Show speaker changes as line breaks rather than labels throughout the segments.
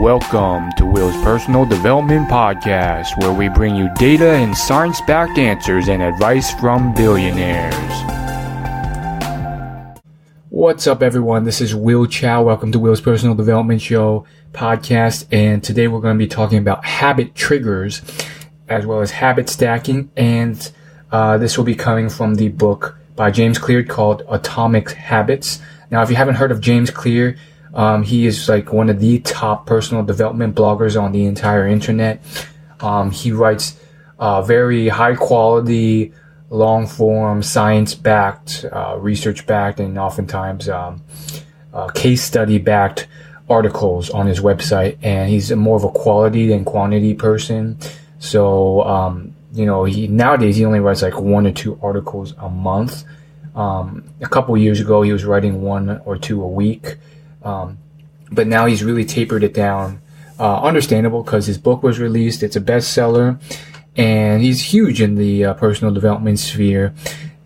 Welcome to Will's Personal Development Podcast, where we bring you data and science-backed answers and advice from billionaires. What's up, everyone? This is Will Chow. Welcome to Will's Personal Development Show podcast, and today we're going to be talking about habit triggers as well as habit stacking, and this will be coming from the book by James Clear called Atomic Habits. Now, if you haven't heard of James Clear, he is like one of the top personal development bloggers on the entire internet. He writes very high quality, long form, science backed, research backed, and oftentimes case study backed articles on his website. And he's more of a quality than quantity person. So, nowadays he only writes like 1 or 2 articles a month. A couple years ago, he was writing 1 or 2 a week. But now he's really tapered it down. Understandable, because his book was released. It's a bestseller, and he's huge in the personal development sphere.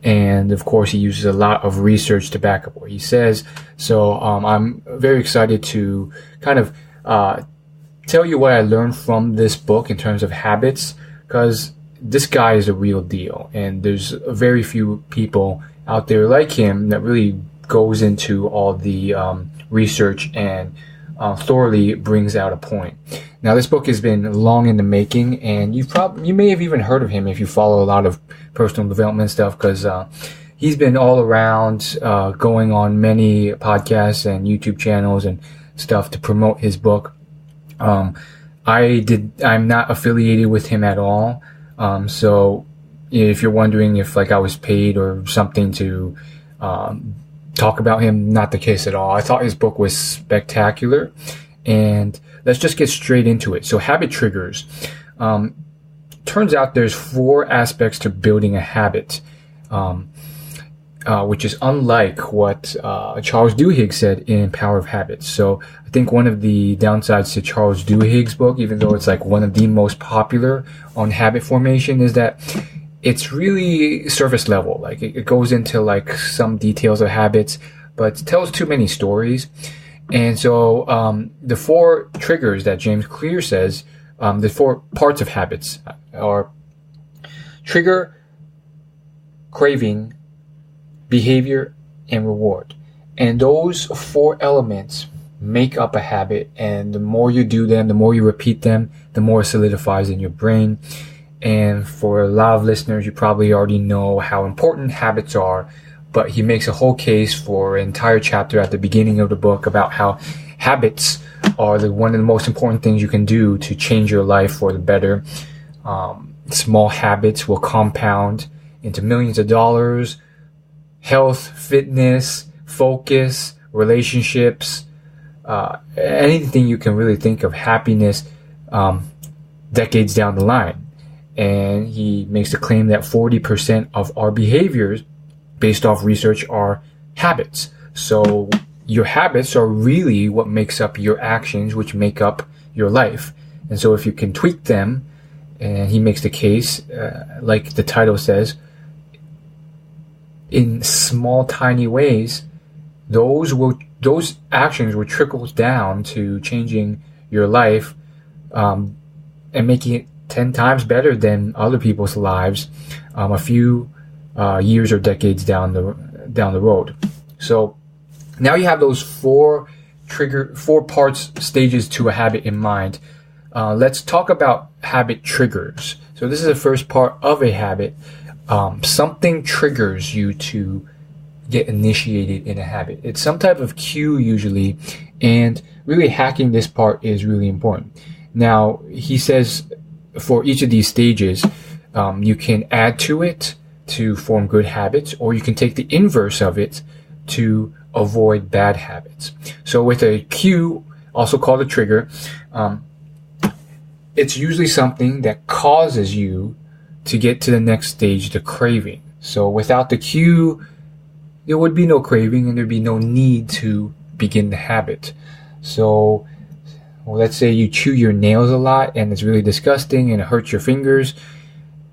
And of course, he uses a lot of research to back up what he says. So I'm very excited to kind of tell you what I learned from this book in terms of habits, because this guy is a real deal, and there's very few people out there like him that really goes into all the research and thoroughly brings out a point. Now, this book has been long in the making, and you may have even heard of him if you follow a lot of personal development stuff, because he's been all around, going on many podcasts and YouTube channels and stuff to promote his book. I'm not affiliated with him at all. So if you're wondering if I was paid or something to talk about him, not the case at all. I thought his book was spectacular, and let's just get straight into it. So, habit triggers. Turns out there's 4 aspects to building a habit, which is unlike what Charles Duhigg said in Power of Habits. So I think one of the downsides to Charles Duhigg's book, even though it's one of the most popular on habit formation, is that it's really surface level. It goes into some details of habits, but tells too many stories. And so the 4 triggers that James Clear says, the 4 parts of habits are trigger, craving, behavior, and reward. And those 4 elements make up a habit, and the more you do them, the more you repeat them, the more it solidifies in your brain. And for a lot of listeners, you probably already know how important habits are, but he makes a whole case for an entire chapter at the beginning of the book about how habits are one of the most important things you can do to change your life for the better. Small habits will compound into millions of dollars. Health, fitness, focus, relationships, anything you can really think of, happiness, decades down the line. And he makes the claim that 40% of our behaviors, based off research, are habits. So your habits are really what makes up your actions, which make up your life. And so if you can tweak them, and he makes the case, like the title says, in small, tiny ways, those actions will trickle down to changing your life, and making it 10 times better than other people's lives, a few years or decades down the road. So now you have those 4 parts, stages to a habit in mind. Let's talk about habit triggers. So this is the first part of a habit. Something triggers you to get initiated in a habit. It's some type of cue usually, and really hacking this part is really important. Now, he says for each of these stages, you can add to it to form good habits, or you can take the inverse of it to avoid bad habits. So with a cue, also called a trigger, it's usually something that causes you to get to the next stage, the craving. So without the cue, there would be no craving, and there'd be no need to begin the habit. So let's say you chew your nails a lot and it's really disgusting and it hurts your fingers.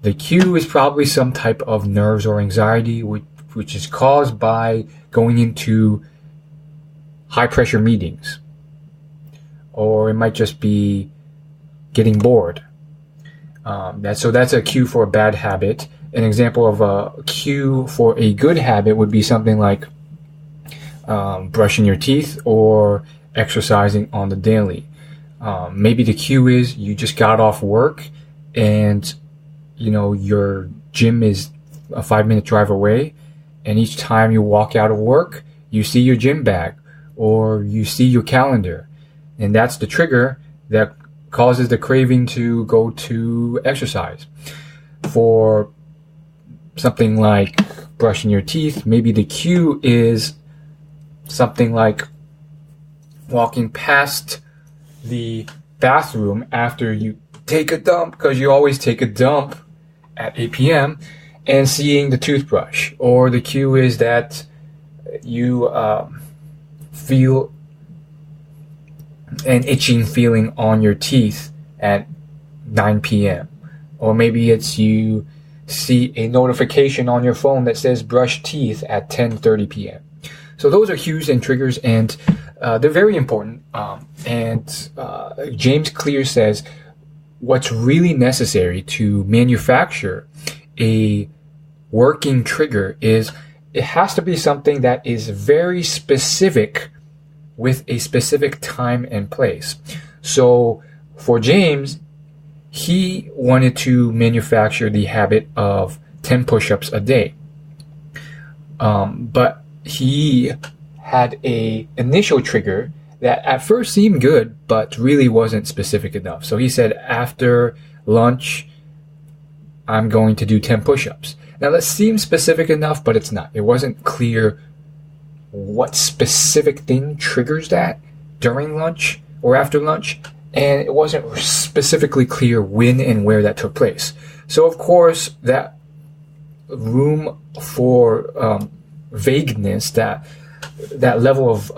The cue is probably some type of nerves or anxiety, which is caused by going into high pressure meetings, or it might just be getting bored. So that's a cue for a bad habit. An example of a cue for a good habit would be something like brushing your teeth or exercising on the daily. Maybe the cue is you just got off work and your gym is a 5-minute drive away, and each time you walk out of work, you see your gym bag or you see your calendar, and that's the trigger that causes the craving to go to exercise. For something like brushing your teeth, maybe the cue is something like walking past the bathroom after you take a dump, because you always take a dump at 8 p.m., and seeing the toothbrush. Or the cue is that you feel an itching feeling on your teeth at 9 p.m. Or maybe it's you see a notification on your phone that says brush teeth at 10:30 p.m. So those are cues and triggers, and they're very important. James Clear says what's really necessary to manufacture a working trigger is it has to be something that is very specific with a specific time and place. So for James, he wanted to manufacture the habit of 10 push-ups a day. But he had a initial trigger that at first seemed good, but really wasn't specific enough. So he said, after lunch, I'm going to do 10 push-ups. Now that seems specific enough, but it's not. It wasn't clear what specific thing triggers that during lunch or after lunch, and it wasn't specifically clear when and where that took place. So of course, that room for vagueness, that level of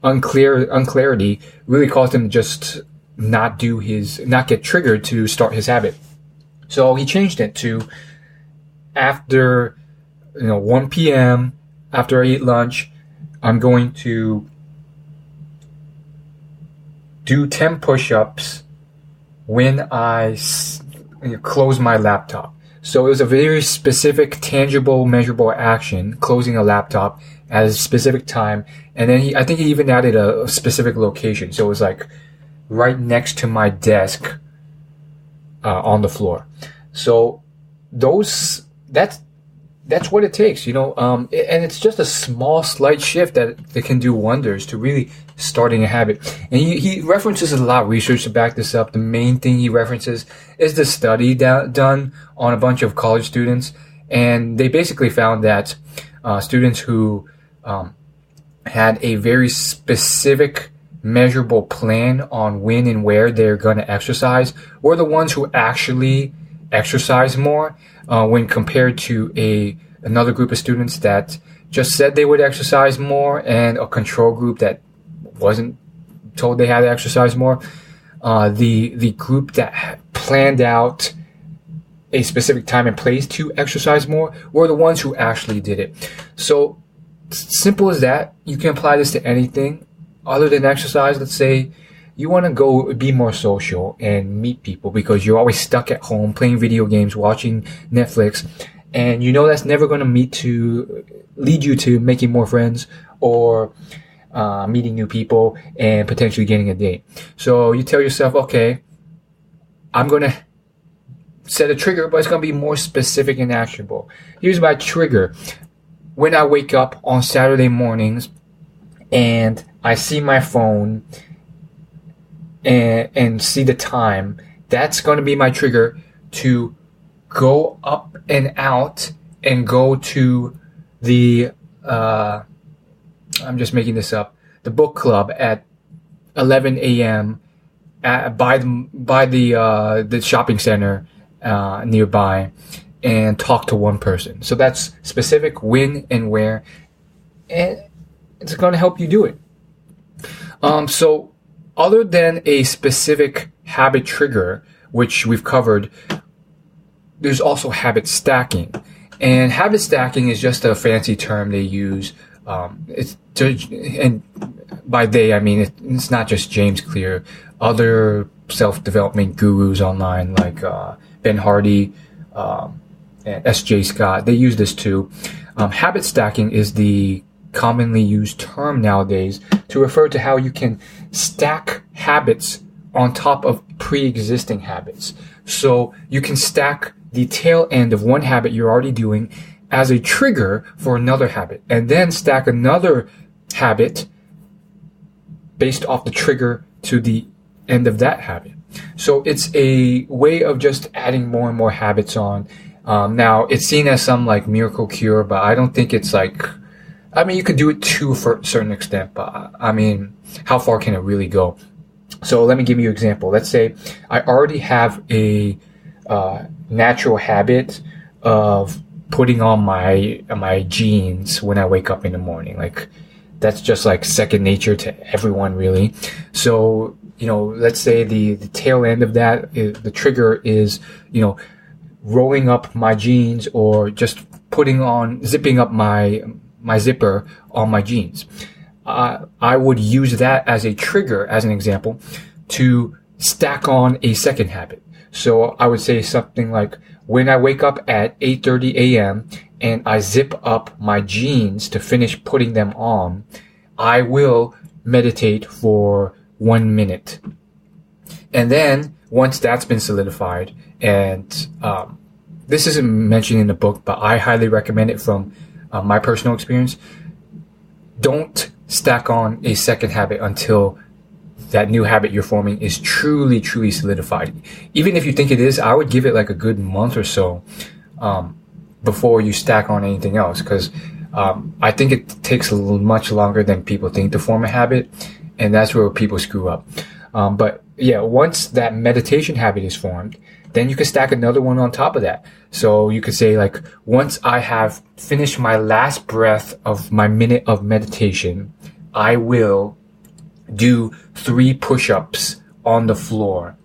unclarity really caused him to just not get triggered to start his habit. So he changed it to after 1 p.m. after I eat lunch, I'm going to do 10 push-ups when I close my laptop. So it was a very specific, tangible, measurable action, closing a laptop at a specific time. And then I think he even added a specific location. So it was like right next to my desk on the floor. So that's what it takes, and it's just a small, slight shift that can do wonders to really starting a habit. And he references a lot of research to back this up. The main thing he references is the study done on a bunch of college students, and they basically found that students who had a very specific, measurable plan on when and where they're going to exercise were the ones who actually exercise more when compared to another group of students that just said they would exercise more, and a control group that wasn't told they had to exercise more. The group that planned out a specific time and place to exercise more were the ones who actually did it. So simple as that. You can apply this to anything other than exercise. Let's say you want to go be more social and meet people because you're always stuck at home playing video games, watching Netflix, and that's never going to lead you to making more friends or meeting new people and potentially getting a date. So you tell yourself, okay, I'm going to set a trigger, but it's going to be more specific and actionable. Here's my trigger. When I wake up on Saturday mornings and I see my phone and see the time, that's going to be my trigger to go up and out and go to the I'm just making this up, the book club at 11 a.m. by the shopping center nearby and talk to one person. So that's specific when and where, and it's going to help you do it. So other than a specific habit trigger, which we've covered, there's also habit stacking. And habit stacking is just a fancy term they use And by they, I mean, it's not just James Clear. Other self-development gurus online like Ben Hardy and S.J. Scott, they use this too. Habit stacking is the commonly used term nowadays to refer to how you can stack habits on top of pre-existing habits. So you can stack the tail end of one habit you're already doing as a trigger for another habit, and then stack another habit based off the trigger to the end of that habit. So it's a way of just adding more and more habits on. Now, it's seen as some like miracle cure, but I don't think it's like, I mean, you could do it to a certain extent, but I mean, how far can it really go? So let me give you an example. Let's say I already have a natural habit of putting on my jeans when I wake up in the morning. Like, that's just like second nature to everyone, really. So, let's say the tail end of that, the trigger is, rolling up my jeans or just zipping up my zipper on my jeans. I would use that as a trigger, as an example, to stack on a second habit. So I would say something like, when I wake up at 8:30 a.m. and I zip up my jeans to finish putting them on, I will meditate for 1 minute. And then once that's been solidified, and this isn't mentioned in the book, but I highly recommend it from my personal experience, don't stack on a second habit until that new habit you're forming is truly, truly solidified. Even if you think it is, I would give it like a good month or so before you stack on anything else, because I think it takes much longer than people think to form a habit, and that's where people screw up. But yeah, once that meditation habit is formed, then you can stack another one on top of that. So you could say, like, once I have finished my last breath of my minute of meditation, I will do 3 push-ups on the floor.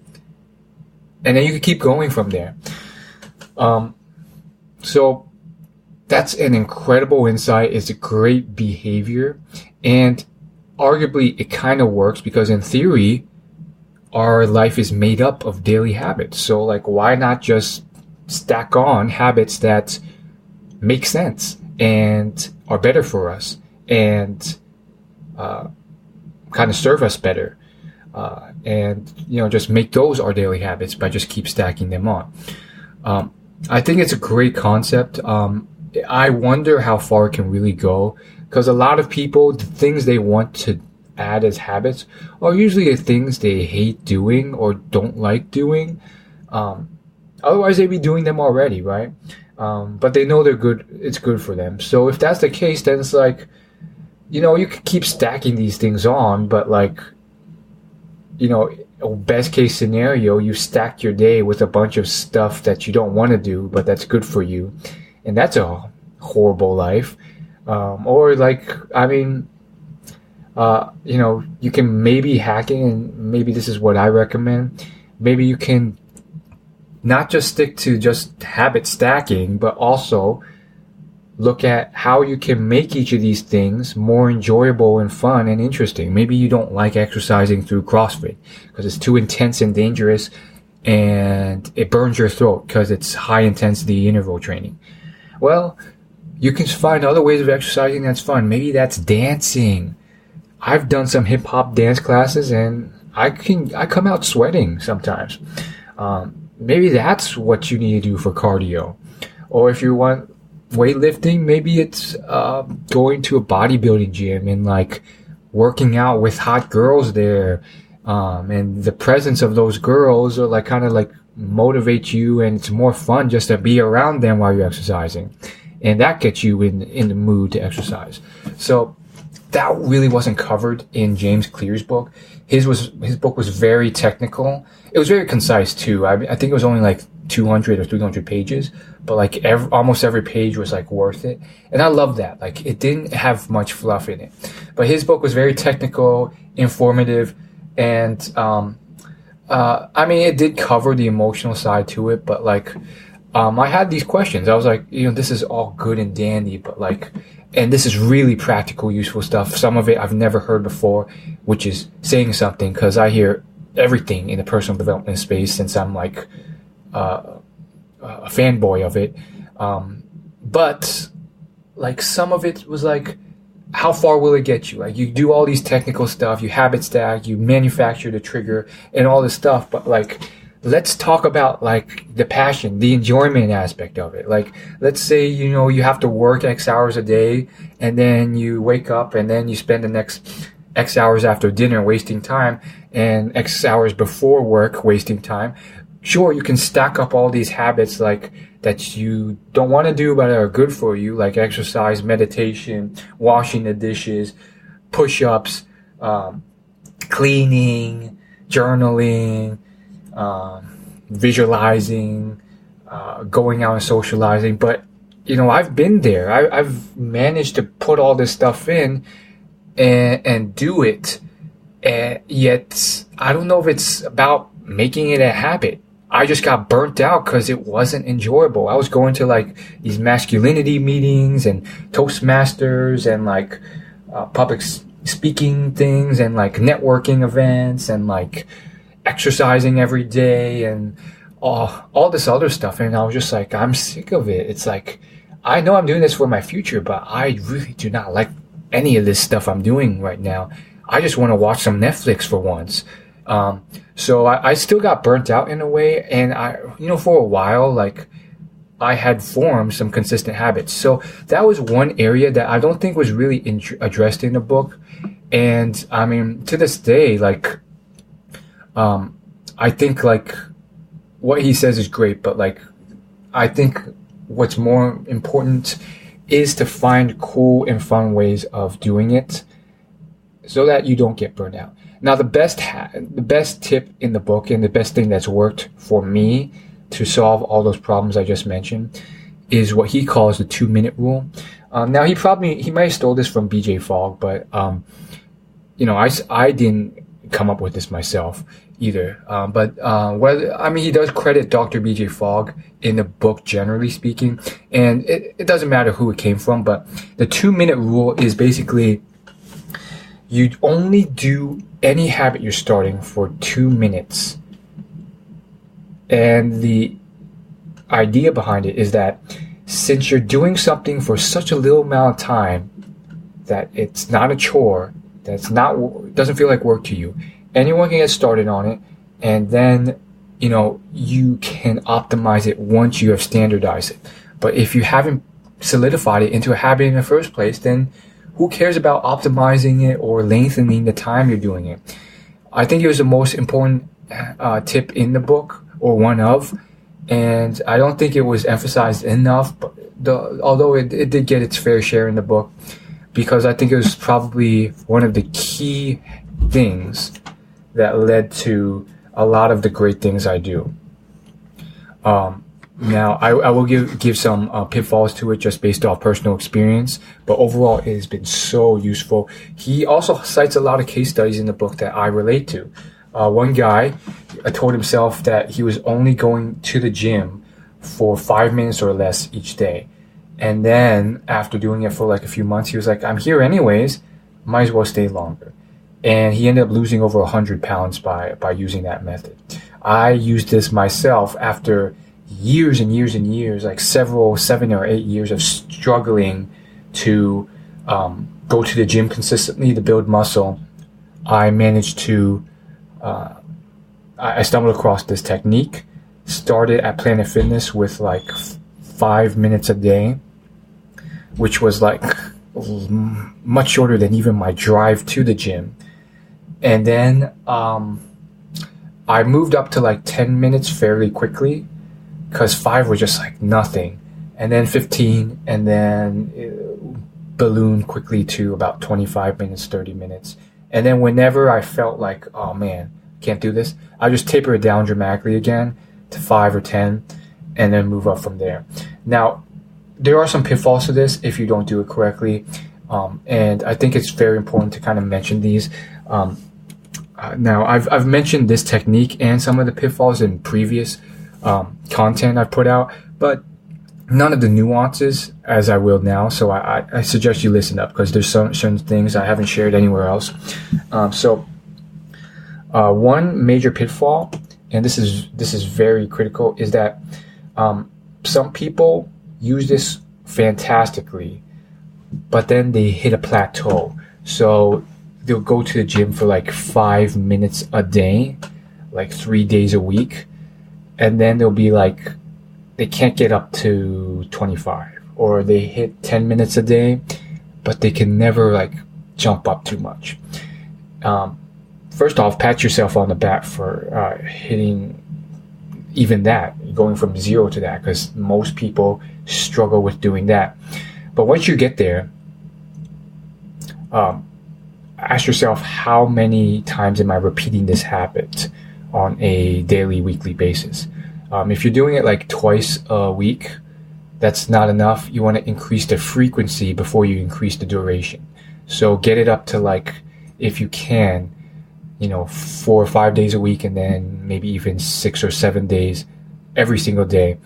And then you can keep going from there. So that's an incredible insight. It's a great behavior. And arguably it kind of works, because in theory, our life is made up of daily habits. So like, why not just stack on habits that make sense and are better for us and kind of serve us better, and just make those our daily habits by just keep stacking them on. I think it's a great concept. I wonder how far it can really go, because a lot of people, the things they want to add as habits are usually the things they hate doing or don't like doing. Otherwise they'd be doing them already, right? But they know they're good. It's good for them. So if that's the case, then it's like, you could keep stacking these things on, but like, best case scenario, you stacked your day with a bunch of stuff that you don't want to do, but that's good for you. And that's a horrible life. Or like, I mean, you can maybe hack it, and maybe this is what I recommend. Maybe you can not just stick to just habit stacking, but also look at how you can make each of these things more enjoyable and fun and interesting. Maybe you don't like exercising through CrossFit because it's too intense and dangerous, and it burns your throat because it's high intensity interval training. Well, you can find other ways of exercising that's fun. Maybe that's dancing. I've done some hip hop dance classes, and I come out sweating sometimes. Maybe that's what you need to do for cardio. Or if you want weightlifting, maybe it's going to a bodybuilding gym and like working out with hot girls there, and the presence of those girls are like kind of like motivate you, and it's more fun just to be around them while you're exercising, and that gets you in the mood to exercise. So that really wasn't covered in James Clear's book. His book was very technical. It was very concise too. I think it was only like 200 or 300 pages, but like almost every page was like worth it. And I love that. Like, it didn't have much fluff in it, but his book was very technical, informative, and I mean, it did cover the emotional side to it, but like, I had these questions. I was like, this is all good and dandy, but like, and this is really practical, useful stuff. Some of it I've never heard before, which is saying something, because I hear everything in the personal development space since I'm like a fanboy of it. But like some of it was like, how far will it get you? Like you do all these technical stuff, you habit stack, you manufacture the trigger and all this stuff, but like, let's talk about like the passion, the enjoyment aspect of it. Like, let's say, you have to work X hours a day and then you wake up and then you spend the next X hours after dinner wasting time and X hours before work wasting time. Sure, you can stack up all these habits like that you don't want to do but are good for you, like exercise, meditation, washing the dishes, push-ups, cleaning, journaling, visualizing, going out and socializing. But I've been there. I've managed to put all this stuff in and do it, and yet I don't know if it's about making it a habit. I just got burnt out because it wasn't enjoyable. I was going to like these masculinity meetings and Toastmasters and like public speaking things and like networking events and like exercising every day and all this other stuff. And I was just like, I'm sick of it. It's like, I know I'm doing this for my future, but I really do not like any of this stuff I'm doing right now. I just want to watch some Netflix for once. So I still got burnt out in a way. And for a while, like I had formed some consistent habits. So that was one area that I don't think was really addressed in the book. And I mean, to this day, like, I think like what he says is great, but like, I think what's more important is to find cool and fun ways of doing it so that you don't get burned out. Now, the best tip in the book and the best thing that's worked for me to solve all those problems I just mentioned is what he calls the 2-minute rule. Now he might have stole this from BJ Fogg, but, I didn't come up with this myself either. He does credit Dr. BJ Fogg in the book, generally speaking, and it doesn't matter who it came from, but the 2-minute rule is basically you only do any habit you're starting for 2 minutes. And the idea behind it is that since you're doing something for such a little amount of time that it's not a chore, doesn't feel like work to you, anyone can get started on it, and then you can optimize it once you have standardized it. But if you haven't solidified it into a habit in the first place, then who cares about optimizing it or lengthening the time you're doing it? I think it was the most important tip in the book, or one of, and I don't think it was emphasized enough, but although it did get its fair share in the book, because I think it was probably one of the key things that led to a lot of the great things I do. Now, I will give some pitfalls to it just based off personal experience, but overall it has been so useful. He also cites a lot of case studies in the book that I relate to. One guy told himself that he was only going to the gym for 5 minutes or less each day. And then after doing it for like a few months, he was like, I'm here anyways, might as well stay longer. And he ended up losing over 100 pounds by using that method. I used this myself after years and years and years, like 7 or 8 years of struggling to go to the gym consistently to build muscle. I managed to, I stumbled across this technique, started at Planet Fitness with like 5 minutes a day, which was like much shorter than even my drive to the gym. And then I moved up to like 10 minutes fairly quickly, because 5 was just like nothing, and then 15, and then ballooned quickly to about 25 minutes, 30 minutes. And then whenever I felt like, oh man, can't do this, I just taper it down dramatically again to 5 or 10, and then move up from there. Now, there are some pitfalls to this if you don't do it correctly, and I think it's very important to kind of mention these. Now, I've mentioned this technique and some of the pitfalls in previous content I've put out, but none of the nuances as I will now. So I suggest you listen up, because there's certain things I haven't shared anywhere else. One major pitfall, and this is very critical, is that some people use this fantastically, but then they hit a plateau. So they'll go to the gym for like 5 minutes a day, like 3 days a week, and then they'll be like, they can't get up to 25, or they hit 10 minutes a day, but they can never like jump up too much. First off, pat yourself on the back for hitting even that, going from 0 to that, because most people struggle with doing that. But once you get there, ask yourself, how many times am I repeating this habit on a daily, weekly basis? If you're doing it like twice a week, that's not enough. You want to increase the frequency before you increase the duration. So get it up to, like, if you can, 4 or 5 days a week, and then maybe even 6 or 7 days every single day.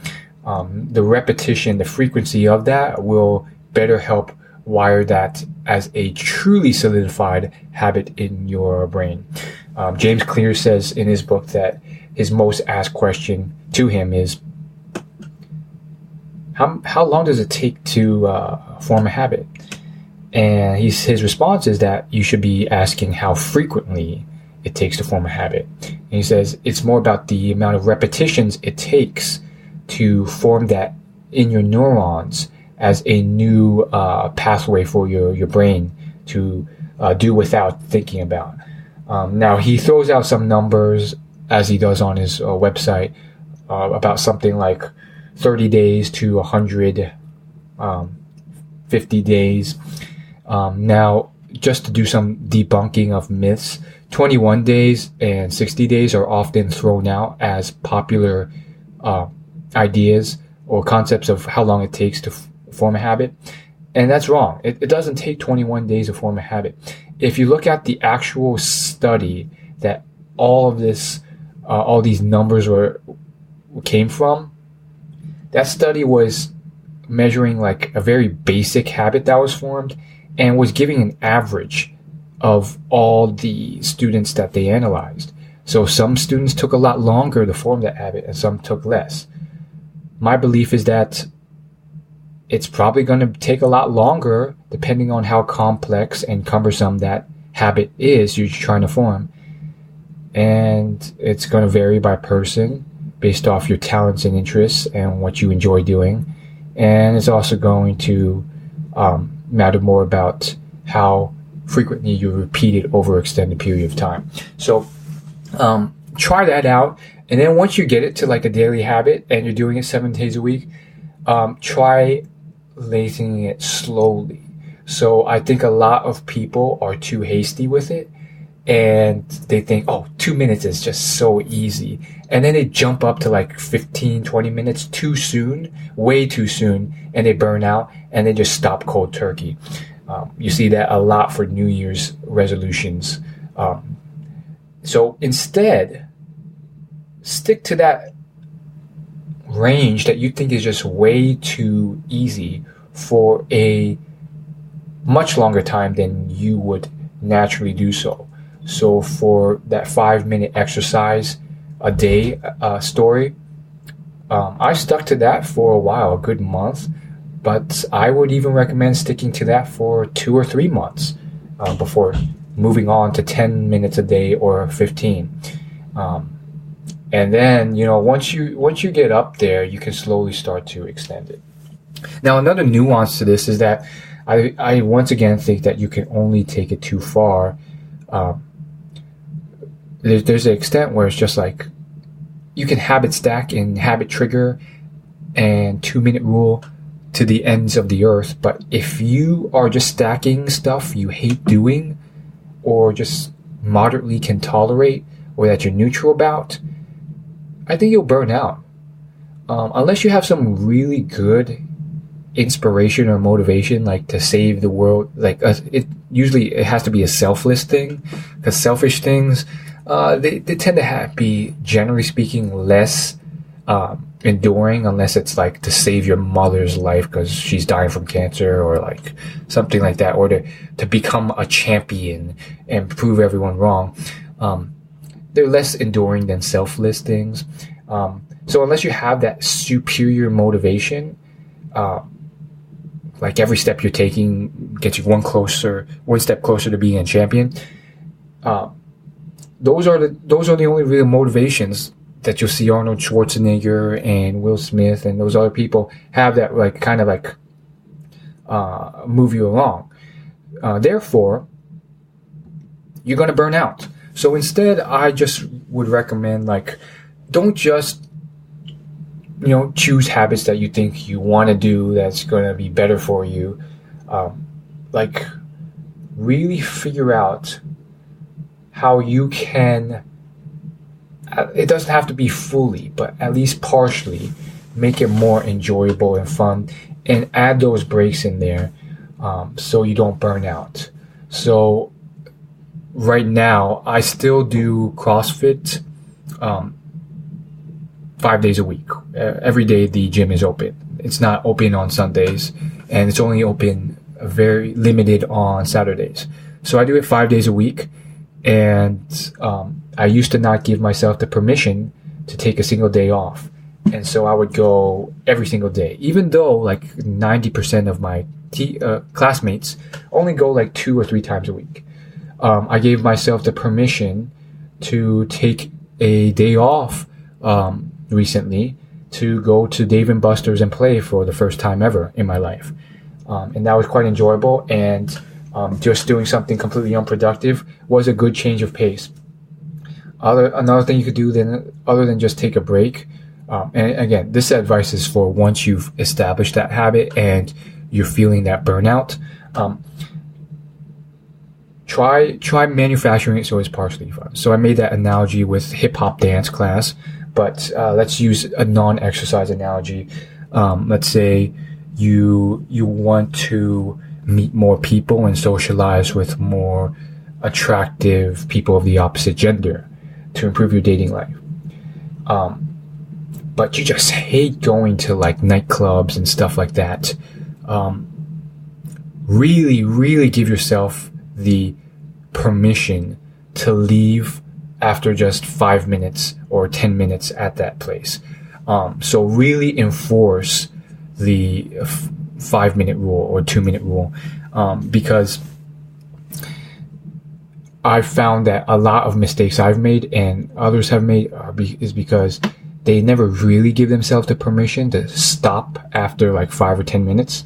The repetition, the frequency of that will better help wire that as a truly solidified habit in your brain. James Clear says in his book that his most asked question to him is, how long does it take to form a habit? And his response is that you should be asking how frequently it takes to form a habit. And he says it's more about the amount of repetitions it takes to form that in your neurons as a new pathway for your brain to do without thinking about. Now, he throws out some numbers, as he does on his website, about something like 30 days to 150 days. Now, just to do some debunking of myths, 21 days and 60 days are often thrown out as popular ideas or concepts of how long it takes to form a habit. And that's wrong. It doesn't take 21 days to form a habit. If you look at the actual study that all these numbers came from, that study was measuring like a very basic habit that was formed, and was giving an average of all the students that they analyzed. So some students took a lot longer to form that habit, and some took less. My belief is that it's probably going to take a lot longer, depending on how complex and cumbersome that habit is you're trying to form. And it's going to vary by person based off your talents and interests and what you enjoy doing. And it's also going to matter more about how frequently you repeat it over an extended period of time. So try that out. And then once you get it to like a daily habit and you're doing it 7 days a week, try lacing it slowly. So I think a lot of people are too hasty with it, and they think, 2 minutes is just so easy. And then they jump up to like 15, 20 minutes too soon, way too soon, and they burn out and they just stop cold turkey. You see that a lot for New Year's resolutions. So instead, stick to that range that you think is just way too easy for a much longer time than you would naturally do so. So for that 5-minute exercise a day story, I stuck to that for a while, a good month, but I would even recommend sticking to that for 2 or 3 months before moving on to 10 minutes a day or 15. And then, once you get up there, you can slowly start to extend it. Now, another nuance to this is that I once again think that you can only take it too far. There's an extent where it's just like you can habit stack and habit trigger and 2-minute rule to the ends of the earth. But if you are just stacking stuff you hate doing, or just moderately can tolerate, or that you're neutral about, I think you'll burn out. Unless you have some really good inspiration or motivation, like to save the world, it has to be a selfless thing, because selfish things, they tend to be, generally speaking, less enduring unless it's like to save your mother's life because she's dying from cancer or like something like that, or to become a champion and prove everyone wrong. They're less enduring than selfless things. So unless you have that superior motivation, like every step you're taking gets you one step closer to being a champion. Those are the only real motivations that you'll see Arnold Schwarzenegger and Will Smith and those other people have that like kind of like move you along. Therefore, you're going to burn out. So instead, I just would recommend like don't just choose habits that you think you want to do that's going to be better for you. Like really figure out how you can. It doesn't have to be fully, but at least partially make it more enjoyable and fun, and add those breaks in there so you don't burn out. So right now, I still do CrossFit 5 days a week. Every day the gym is open. It's not open on Sundays, and it's only open very limited on Saturdays. So I do it 5 days a week, and I used to not give myself the permission to take a single day off. And so I would go every single day, even though like 90% of my classmates only go like 2 or 3 times a week. I gave myself the permission to take a day off recently to go to Dave & Buster's and play for the first time ever in my life. And that was quite enjoyable, and just doing something completely unproductive was a good change of pace. Another thing you could do then, other than just take a break, and again, this advice is for once you've established that habit and you're feeling that burnout, try manufacturing it so it's partially fun. So I made that analogy with hip-hop dance class, but let's use a non-exercise analogy. Let's say you want to meet more people and socialize with more attractive people of the opposite gender to improve your dating life. But you just hate going to like nightclubs and stuff like that. Really, really give yourself the permission to leave after just 5 minutes or 10 minutes at that place. So really enforce the 5-minute rule or 2-minute rule, because I've found that a lot of mistakes I've made and others have made is because they never really give themselves the permission to stop after like 5 or 10 minutes.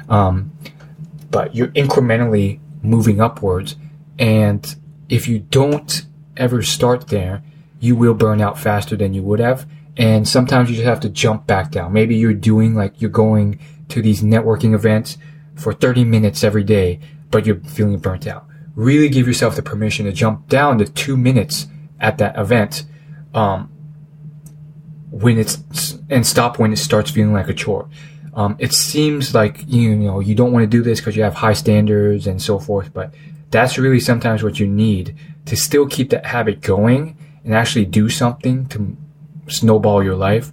But you're incrementally moving upwards, and if you don't ever start there, you will burn out faster than you would have. And sometimes you just have to jump back down. Maybe you're going to these networking events for 30 minutes every day, but you're feeling burnt out. Really give yourself the permission to jump down to 2 minutes at that event, and stop when it starts feeling like a chore. It seems like, you don't want to do this because you have high standards and so forth, but that's really sometimes what you need to still keep that habit going and actually do something to snowball your life,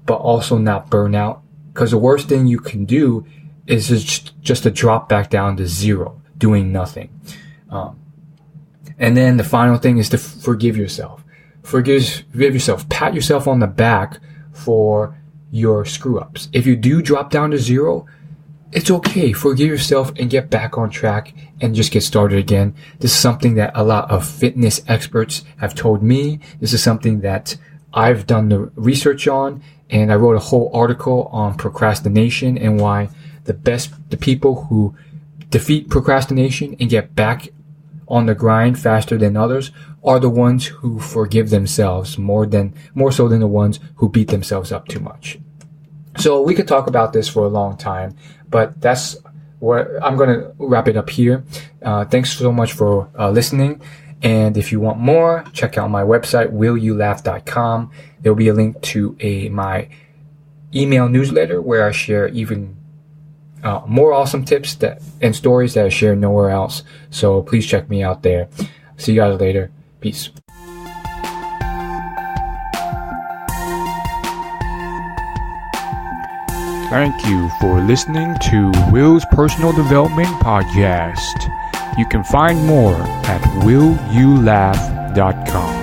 but also not burn out. Because the worst thing you can do is just to drop back down to zero, doing nothing. And then the final thing is to forgive yourself. Forgive yourself. Pat yourself on the back for your screw-ups. If you do drop down to zero, it's okay. Forgive yourself and get back on track and just get started again. This is something that a lot of fitness experts have told me. This is something that I've done the research on, and I wrote a whole article on procrastination and why the people who defeat procrastination and get back on the grind faster than others are the ones who forgive themselves more so than the ones who beat themselves up too much. So we could talk about this for a long time, but that's where I'm going to wrap it up here. Thanks so much for listening. And if you want more, check out my website, willyoulaugh.com. There'll be a link to my email newsletter where I share even more awesome tips and stories that I share nowhere else. So please check me out there. See you guys later. Peace. Thank you for listening to Will's Personal Development Podcast. You can find more at willyoulaugh.com.